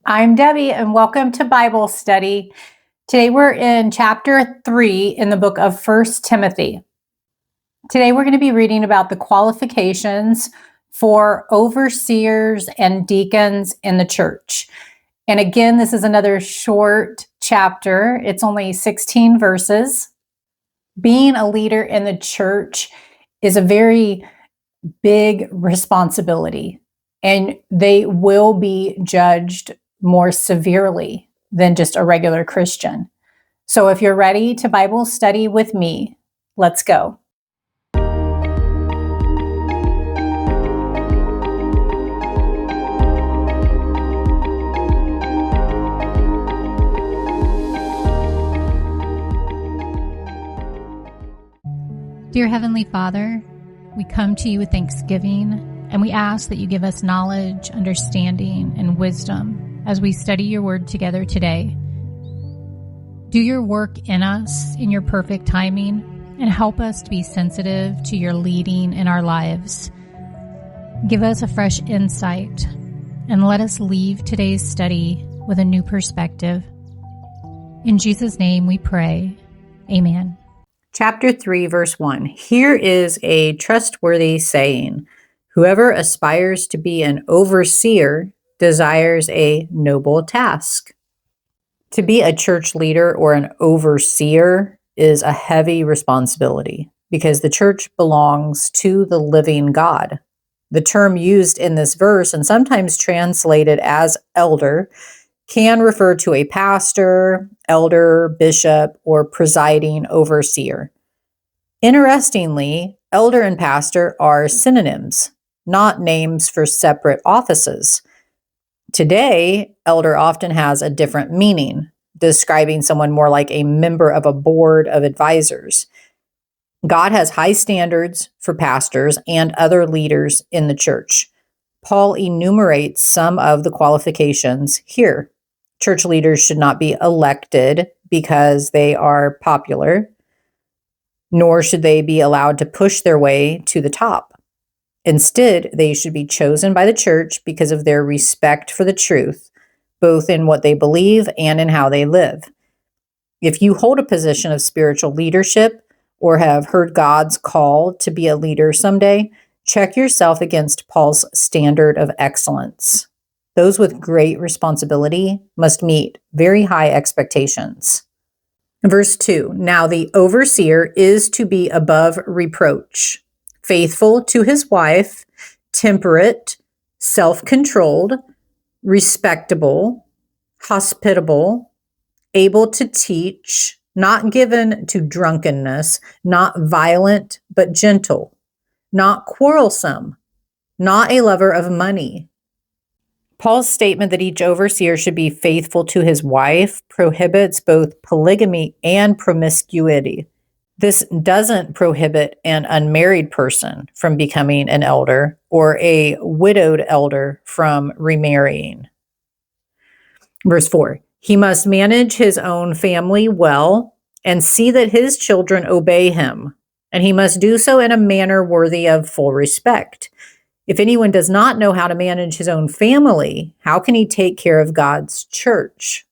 I'm Debbie, and welcome to Bible Study. Today we're in chapter 3 in the book of 1 Timothy. Today we're going to be reading about the qualifications for overseers and deacons in the church. And again, this is another short chapter. It's only 16 verses. Being a leader in the church is a very big responsibility, and they will be judged more severely than just a regular Christian. So if you're ready to Bible study with me, let's go. Dear Heavenly Father, we come to you with thanksgiving, and we ask that you give us knowledge, understanding, and wisdom as we study your word together today. Do your work in us in your perfect timing, and help us to be sensitive to your leading in our lives. Give us a fresh insight, and let us leave today's study with a new perspective. In Jesus' name we pray. Amen. Chapter 3, verse 1. Here is a trustworthy saying: whoever aspires to be an overseer desires a noble task. To be a church leader or an overseer is a heavy responsibility because the church belongs to the living God. The term used in this verse, and sometimes translated as elder, can refer to a pastor, elder, bishop, or presiding overseer. Interestingly, elder and pastor are synonyms, not names for separate offices. Today, elder often has a different meaning, describing someone more like a member of a board of advisors. God has high standards for pastors and other leaders in the church. Paul enumerates some of the qualifications here. Church leaders should not be elected because they are popular, nor should they be allowed to push their way to the top. Instead, they should be chosen by the church because of their respect for the truth, both in what they believe and in how they live. If you hold a position of spiritual leadership or have heard God's call to be a leader someday, check yourself against Paul's standard of excellence. Those with great responsibility must meet very high expectations. Verse 2, now the overseer is to be above reproach, faithful to his wife, temperate, self-controlled, respectable, hospitable, able to teach, not given to drunkenness, not violent but gentle, not quarrelsome, not a lover of money. Paul's statement that each overseer should be faithful to his wife prohibits both polygamy and promiscuity. This doesn't prohibit an unmarried person from becoming an elder or a widowed elder from remarrying. Verse 4, he must manage his own family well and see that his children obey him, and he must do so in a manner worthy of full respect. If anyone does not know how to manage his own family, how can he take care of God's church?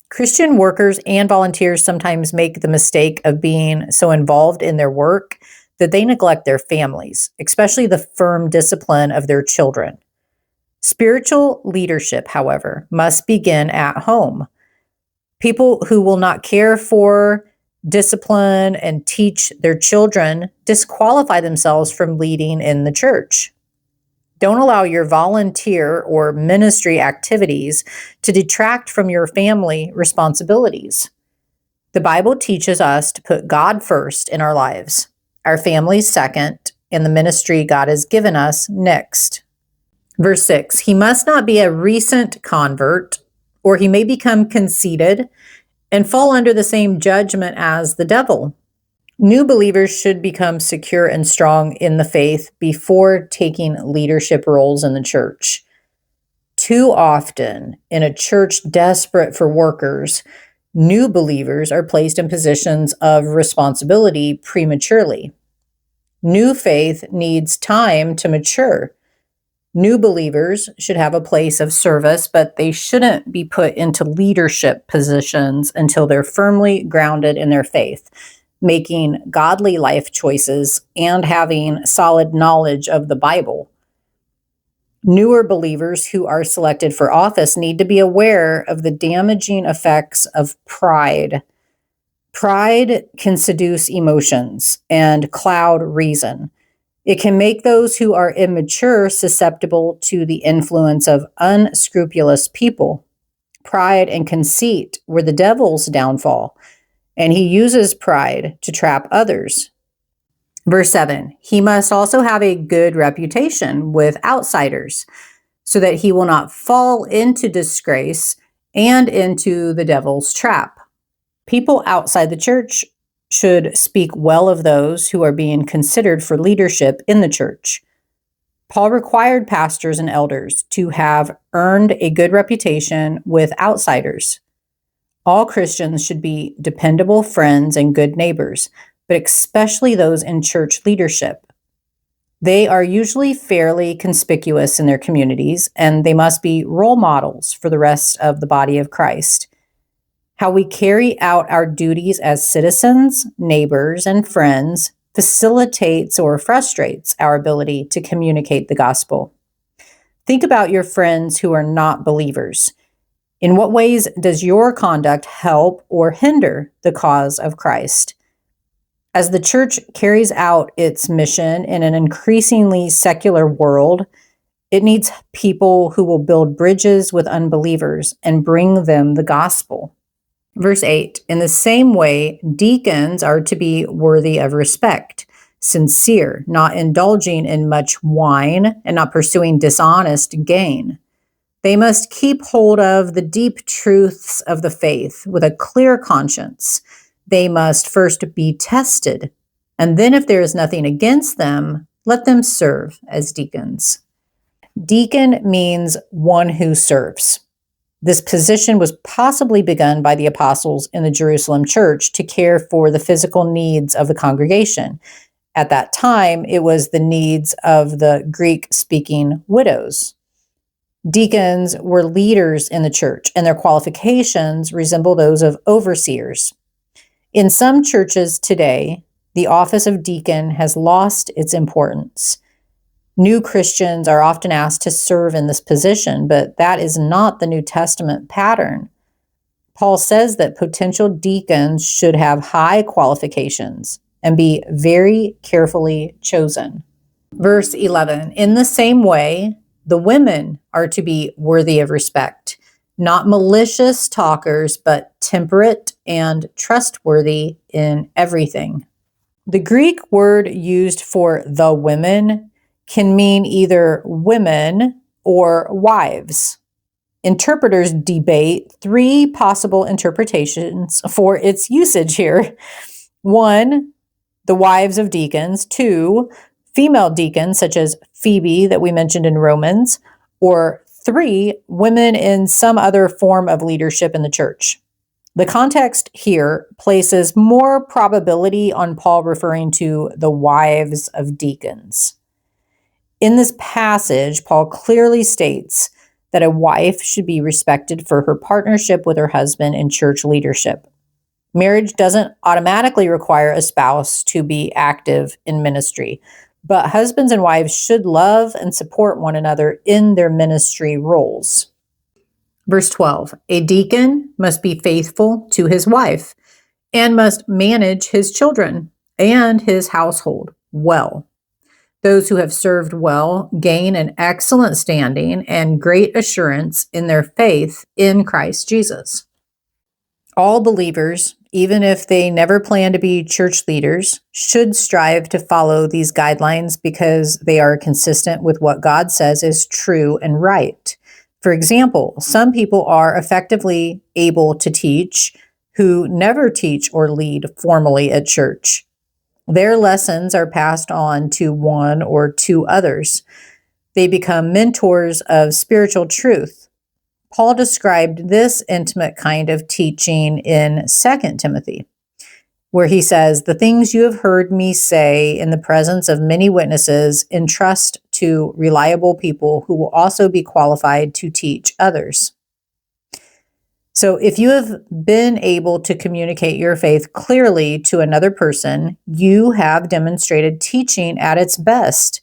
Christian workers and volunteers sometimes make the mistake of being so involved in their work that they neglect their families, especially the firm discipline of their children. Spiritual leadership, however, must begin at home. People who will not care for, discipline, and teach their children disqualify themselves from leading in the church. Don't allow your volunteer or ministry activities to detract from your family responsibilities. The Bible teaches us to put God first in our lives, our families second, and the ministry God has given us next. Verse 6, he must not be a recent convert, or he may become conceited and fall under the same judgment as the devil. New believers should become secure and strong in the faith before taking leadership roles in the church. Too often, in a church desperate for workers, new believers are placed in positions of responsibility prematurely. New faith needs time to mature. New believers should have a place of service, but they shouldn't be put into leadership positions until they're firmly grounded in their faith, making godly life choices and having solid knowledge of the Bible. Newer believers who are selected for office need to be aware of the damaging effects of pride. Pride can seduce emotions and cloud reason. It can make those who are immature susceptible to the influence of unscrupulous people. Pride and conceit were the devil's downfall, and he uses pride to trap others. Verse 7, he must also have a good reputation with outsiders so that he will not fall into disgrace and into the devil's trap. People outside the church should speak well of those who are being considered for leadership in the church. Paul required pastors and elders to have earned a good reputation with outsiders. All Christians should be dependable friends and good neighbors, but especially those in church leadership. They are usually fairly conspicuous in their communities, and they must be role models for the rest of the body of Christ. How we carry out our duties as citizens, neighbors, and friends facilitates or frustrates our ability to communicate the gospel. Think about your friends who are not believers. In what ways does your conduct help or hinder the cause of Christ? As the church carries out its mission in an increasingly secular world, it needs people who will build bridges with unbelievers and bring them the gospel. Verse 8, in the same way, deacons are to be worthy of respect, sincere, not indulging in much wine, and not pursuing dishonest gain. They must keep hold of the deep truths of the faith with a clear conscience. They must first be tested, and then if there is nothing against them, let them serve as deacons. Deacon means one who serves. This position was possibly begun by the apostles in the Jerusalem church to care for the physical needs of the congregation. At that time, it was the needs of the Greek-speaking widows. Deacons were leaders in the church, and their qualifications resemble those of overseers. In some churches today, the office of deacon has lost its importance. New Christians are often asked to serve in this position, but that is not the New Testament pattern. Paul says that potential deacons should have high qualifications and be very carefully chosen. Verse 11, in the same way, the women are to be worthy of respect, not malicious talkers, but temperate and trustworthy in everything. The Greek word used for the women can mean either women or wives. Interpreters debate three possible interpretations for its usage here. 1, the wives of deacons. 2, female deacons, such as Phoebe that we mentioned in Romans. Or 3, women in some other form of leadership in the church. The context here places more probability on Paul referring to the wives of deacons. In this passage, Paul clearly states that a wife should be respected for her partnership with her husband in church leadership. Marriage doesn't automatically require a spouse to be active in ministry, but husbands and wives should love and support one another in their ministry roles. Verse 12, a deacon must be faithful to his wife and must manage his children and his household well. Those who have served well gain an excellent standing and great assurance in their faith in Christ Jesus. All believers, even if they never plan to be church leaders, should strive to follow these guidelines because they are consistent with what God says is true and right. For example, some people are effectively able to teach who never teach or lead formally at church. Their lessons are passed on to one or two others. They become mentors of spiritual truth. Paul described this intimate kind of teaching in 2 Timothy, where he says, "The things you have heard me say in the presence of many witnesses, entrust to reliable people who will also be qualified to teach others. So if you have been able to communicate your faith clearly to another person, you have demonstrated teaching at its best.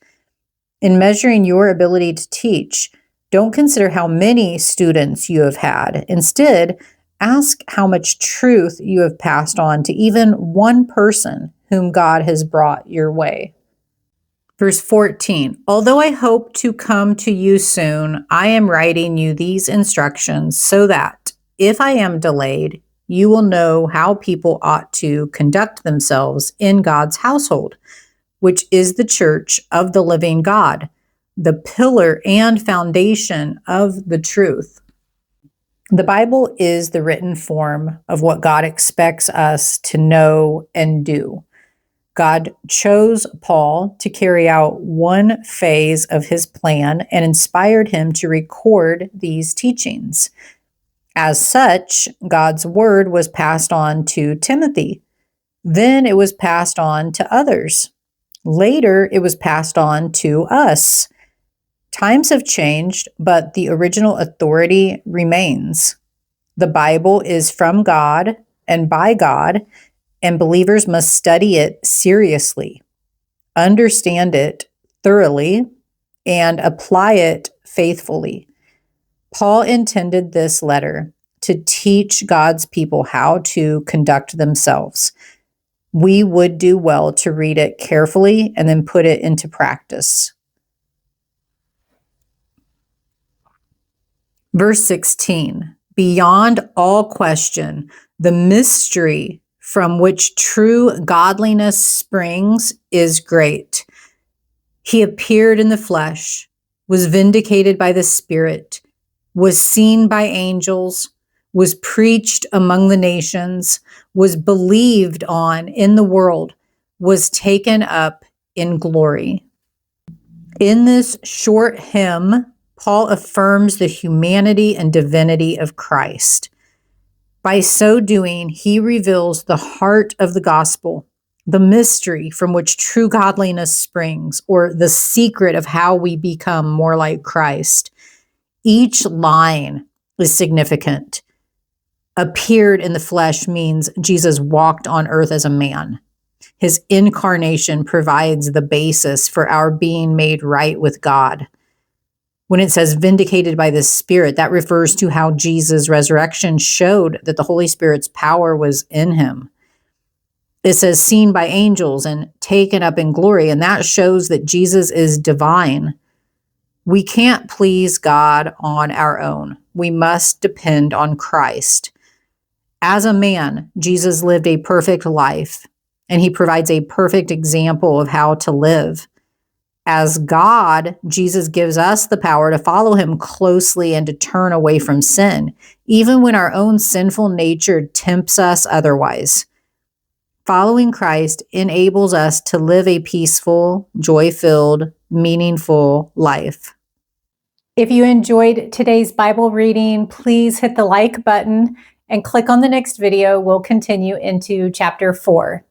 In measuring your ability to teach, don't consider how many students you have had. Instead, ask how much truth you have passed on to even one person whom God has brought your way. Verse 14, although I hope to come to you soon, I am writing you these instructions so that, if I am delayed, you will know how people ought to conduct themselves in God's household, which is the church of the living God, the pillar and foundation of the truth. The Bible is the written form of what God expects us to know and do. God chose Paul to carry out one phase of his plan and inspired him to record these teachings. As such, God's word was passed on to Timothy. Then it was passed on to others. Later, it was passed on to us. Times have changed, but the original authority remains. The Bible is from God and by God, and believers must study it seriously, understand it thoroughly, and apply it faithfully. Paul intended this letter to teach God's people how to conduct themselves. We would do well to read it carefully and then put it into practice. Verse 16, beyond all question, the mystery from which true godliness springs is great. He appeared in the flesh, was vindicated by the Spirit, was seen by angels, was preached among the nations, was believed on in the world, was taken up in glory. In this short hymn, Paul affirms the humanity and divinity of Christ. By so doing, he reveals the heart of the gospel, the mystery from which true godliness springs, or the secret of how we become more like Christ. Each line is significant. Appeared in the flesh means Jesus walked on earth as a man. His incarnation provides the basis for our being made right with God. When it says vindicated by the Spirit, that refers to how Jesus' resurrection showed that the Holy Spirit's power was in him. It says seen by angels and taken up in glory, and that shows that Jesus is divine. We can't please God on our own. We must depend on Christ. As a man, Jesus lived a perfect life, and he provides a perfect example of how to live. As God, Jesus gives us the power to follow him closely and to turn away from sin, even when our own sinful nature tempts us otherwise. Following Christ enables us to live a peaceful, joy-filled, meaningful life. If you enjoyed today's Bible reading, please hit the like button and click on the next video. We'll continue into chapter 4.